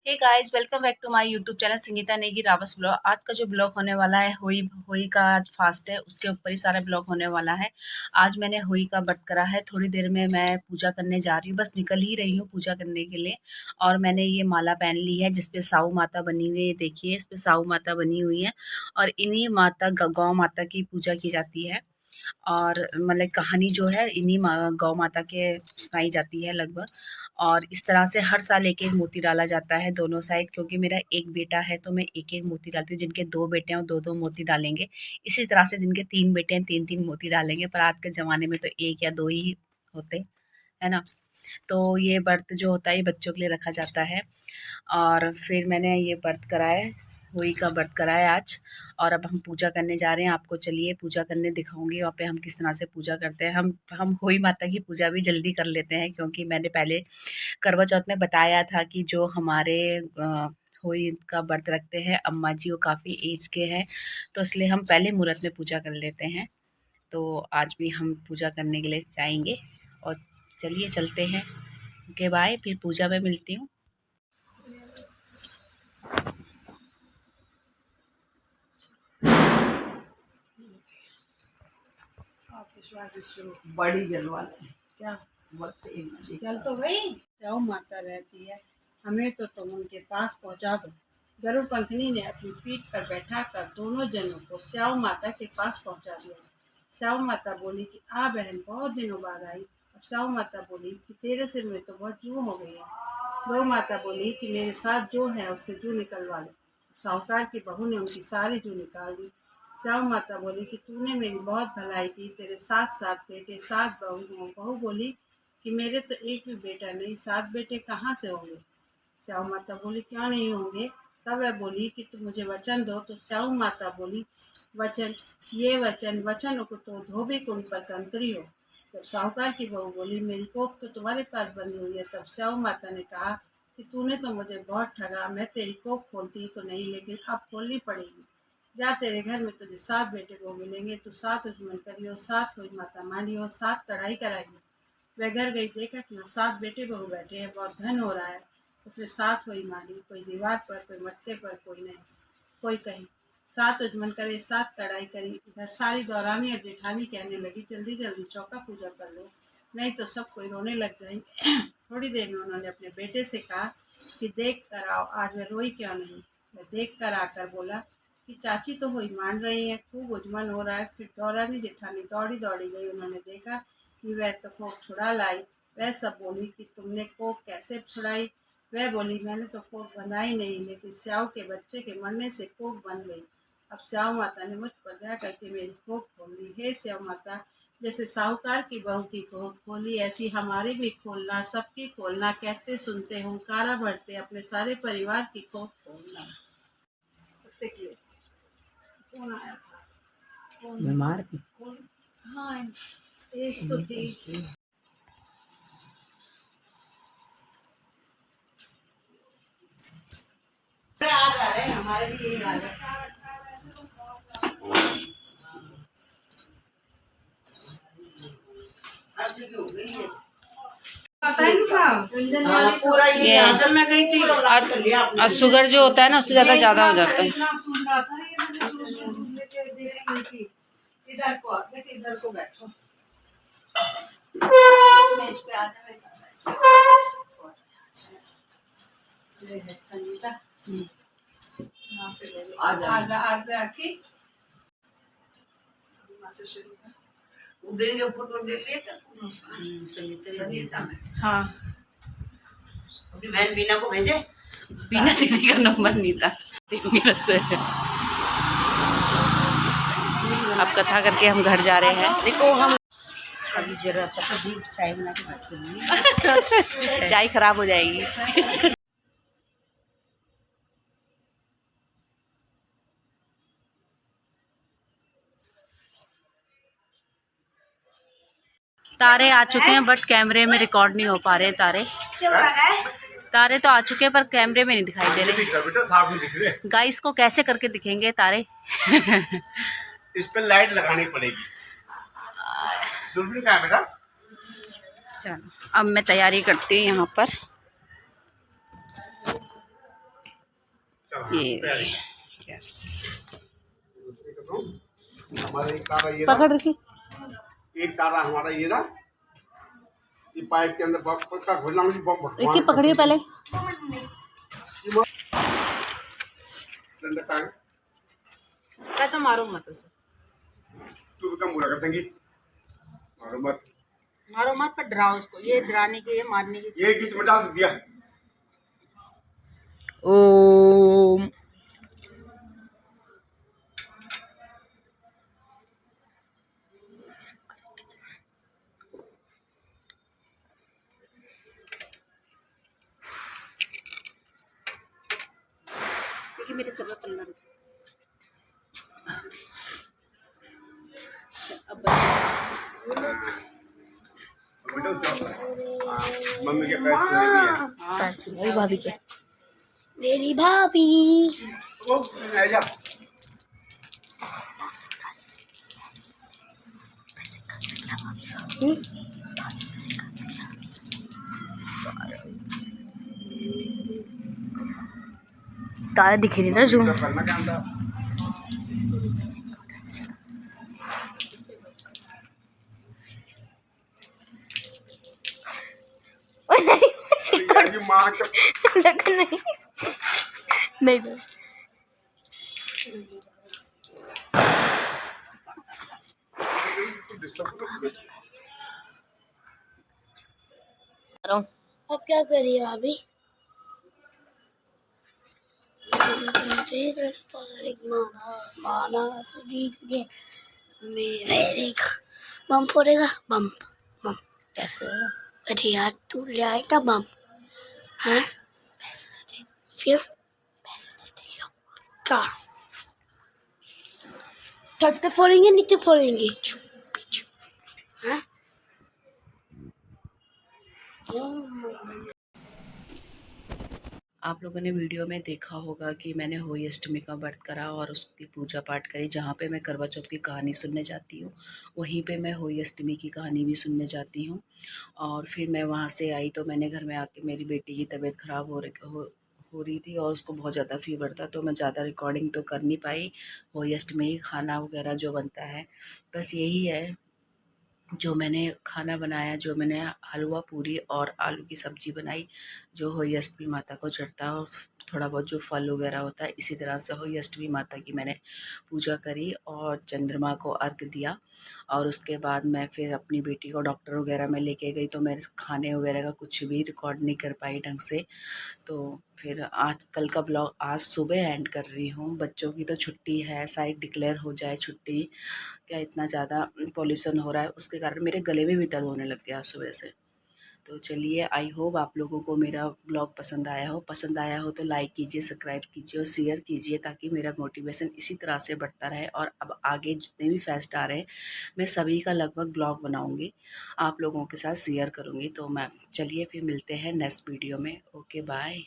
Hey guys, welcome back to my YouTube channel Sangeeta Negi Rawat's blog. आज का जो ब्लॉग होने वाला है होई का आज फास्ट है, उसके ऊपर ही सारा ब्लॉग होने वाला है। आज मैंने होई का व्रत करा है। थोड़ी देर में मैं पूजा करने जा रही हूँ, बस निकल ही रही हूँ पूजा करने के लिए। और मैंने ये माला पहन ली है जिसपे साऊ माता बनी हुई है। देखिए इस पे साऊ माता बनी हुई है और इन्हीं माता गौ माता की पूजा की जाती है। और मतलब कहानी जो है इन्हीं गौ माता के सुनाई जाती है लगभग। और इस तरह से हर साल एक एक मोती डाला जाता है दोनों साइड, क्योंकि मेरा एक बेटा है तो मैं एक एक मोती डालती हूँ। जिनके दो बेटे हैं वो दो दो मोती डालेंगे, इसी तरह से जिनके तीन बेटे हैं तीन तीन मोती डालेंगे। पर आज के ज़माने में तो एक या दो ही होते, है ना। तो ये व्रत जो होता है ये बच्चों के लिए रखा जाता है। और फिर मैंने ये व्रत करा है, होली का व्रत करा है आज। और अब हम पूजा करने जा रहे हैं। आपको चलिए पूजा करने दिखाऊंगी वहाँ पे हम किस तरह से पूजा करते हैं। हम होली माता की पूजा भी जल्दी कर लेते हैं, क्योंकि मैंने पहले करवा चौथ में बताया था कि जो हमारे होली का व्रत रखते हैं अम्मा जी, वो काफ़ी एज के हैं, तो इसलिए हम पहले मुहूर्त में पूजा कर लेते हैं। तो आज भी हम पूजा करने के लिए जाएंगे और चलिए चलते हैं। ओके बाय, फिर पूजा में मिलती हूँ। बड़ी जल वाले क्या चल तो भाई जाओ, माता रहती है, हमें तो तुम उनके पास पहुंचा दो। गरुड़ पंखनी ने अपनी पीठ पर बैठा कर दोनों जनों को स्याऊ माता के पास पहुंचा दिया। स्याऊ माता बोली कि आ बहन, बहुत दिनों बाद आई। और स्याऊ माता बोली कि तेरे सिर में तो बहुत जू हो गई है। गौ माता बोली कि मेरे साथ जो है उससे जू निकलवा लो। साहूकार की बहू ने उनकी सारी जू निकाल दी। स्याऊ माता बोली कि तूने मेरी बहुत भलाई की, तेरे सात सात बेटे सात बहू हों। बहू बोली कि मेरे तो एक भी बेटा नहीं, सात बेटे कहाँ से होंगे। स्याऊ माता बोली क्यों नहीं होंगे। तब वह बोली कि तुम मुझे वचन दो। तो स्याऊ माता बोली वचन, ये वचन वचन को तो धोबी कुंड पर कंकरी हो। जब साहूकार की बहू बोली मेरी कोख तो तुम्हारे पास बंधी हुई है। तब स्याऊ माता ने कहा कि तूने तो मुझे बहुत ठगा। मैं तेरी कोख खोलती तो नहीं, लेकिन अब खोलनी पड़ेगी। जा, तेरे घर में तुझे सात बेटे को मिलेंगे। तू सात उजमन करियो, सात हुई माता मानियो, सात कढ़ाई कराइयो। वह घर गई, देखा कि सात बेटे बहू बैठे हैं, बहुत धन हो रहा है। उसने सात हुई मांगी, कोई दीवार पर, कोई मटके पर, कोई नहीं, कोई कहीं। सात उजमन करे, सात कढ़ाई करी। इधर सारी दौरानी और जेठानी कहने लगी जल्दी जल्दी चौका पूजा कर लो, नहीं तो सब कोई रोने लग जाएंगे। थोड़ी देर में उन्होंने अपने बेटे से कहा कि देख कर आओ, आज वह रोई क्यों नहीं। वह देख कर आकर बोला कि चाची तो हुई मान रही है, खूब उजमन हो रहा है। फिर दौरानी जेठानी दौड़ी दौड़ी गई, उन्होंने देखा कि वह तो कोख छुड़ा लाई। वह सब बोली कि तुमने कोख कैसे छुड़ाई। वह बोली मैंने तो कोख बंधाई नहीं, लेकिन स्याऊ के बच्चे के मरने से कोख बन गई। अब स्याऊ माता ने मुझ पर दया करके मेरी कोख खोल दी। हे स्याऊ माता, जैसे साहूकार की बहू की कोख खोली, ऐसी हमारी भी खोलना, सबकी खोलना। कहते सुनते हुंकारा भरते अपने सारे परिवार की कोख खोलना। कौन आया था? कौन बीमार थी। कौन? हाँ, एक तो थी। आज आ रहे हैं, हमारे भी यही हाल है। हो गई है। पता ही नहीं था। पूरा ये जब मैं गई थी आज शुगर जो होता है ना उससे ज़्यादा हो जाता है। इधर को इधर को बैठो। संगीता फोटो देख संगीता में। हाँ, अपनी बहन बीना को भेजे। बीना दीदी का नंबर नहीं था। अब कथा करके हम घर जा रहे हैं। देखो हम अभी जरूरत है चाय बना के चाय खराब हो जाएगी। तारे आ चुके हैं बट कैमरे में रिकॉर्ड नहीं हो पा रहे। तारे तो आ चुके हैं पर कैमरे में नहीं दिखाई दे रहे। गाइस को कैसे करके दिखेंगे तारे। इस पे लाइट लगानी पड़ेगी। दूरबीन कहाँ है बेटा? चलो अब मैं तैयारी करती हूँ यहाँ पर। ये यस हमारा एक तारा ये पकड़ रखी। एक तारा हमारा ये रहा, ये पाइप के अंदर बम का घुलना मुझे बम रिक्की पकड़िए पहले। डंडा टांग चाचा मारो मत उसे। तू भी कम बुरा कर संगी, मारो मत। मारो मत पर डराओ उसको, ये डराने की, ये मारने की। ये गीत में डाल दिया। ओम क्योंकि मेरे सर में पल्ला रुक। अब बेटा मम्मी के पैर छूने भी है। मेरी भाभी के। मेरी भाभी ओ आ जा। तारा दिख रही ना जूम। करना क्या अंदर ये मां का नहीं तो अब क्या करिए भाभी? बम फोड़ेगा, बम बम कैसे? अरे यार तू ले आएगा बम? हाँ फिर क्या छत पे फोड़ेंगे नीचे फोड़ेंगे? हाँ? आप लोगों ने वीडियो में देखा होगा कि मैंने होली अष्टमी का व्रत करा और उसकी पूजा पाठ करी। जहाँ पे मैं करवा चौथ की कहानी सुनने जाती हूँ, वहीं पे मैं होली अष्टमी की कहानी भी सुनने जाती हूँ। और फिर मैं वहाँ से आई तो मैंने घर में आके, मेरी बेटी की तबीयत ख़राब हो रही थी और उसको बहुत ज़्यादा फीवर था, तो मैं ज़्यादा रिकॉर्डिंग तो कर नहीं पाई। होली अष्टमी खाना वगैरह जो बनता है, बस यही है जो मैंने खाना बनाया, जो मैंने हलवा पूरी और आलू की सब्ज़ी बनाई, जो होली अष्टमी माता को चढ़ता है, और थोड़ा बहुत जो फल वगैरह होता है। इसी तरह से होली अष्टमी माता की मैंने पूजा करी और चंद्रमा को अर्घ दिया। और उसके बाद मैं फिर अपनी बेटी को डॉक्टर वगैरह में लेके गई, तो मैं खाने वगैरह का कुछ भी रिकॉर्ड नहीं कर पाई ढंग से। तो फिर आज कल का ब्लॉग आज सुबह एंड कर रही हूँ। बच्चों की तो छुट्टी है, शायद डिक्लेयर हो जाए छुट्टी। क्या इतना ज़्यादा पॉल्यूशन हो रहा है, उसके कारण मेरे गले में भी दर्द होने लग गया सुबह से। तो चलिए, आई होप आप लोगों को मेरा ब्लॉग पसंद आया हो तो लाइक कीजिए, सब्सक्राइब कीजिए और शेयर कीजिए, ताकि मेरा मोटिवेशन इसी तरह से बढ़ता रहे। और अब आगे जितने भी फेस्ट आ रहे हैं, मैं सभी का लगभग ब्लॉग बनाऊंगी, आप लोगों के साथ शेयर करूंगी। तो मैं चलिए फिर मिलते हैं नेक्स्ट वीडियो में। Okay bye.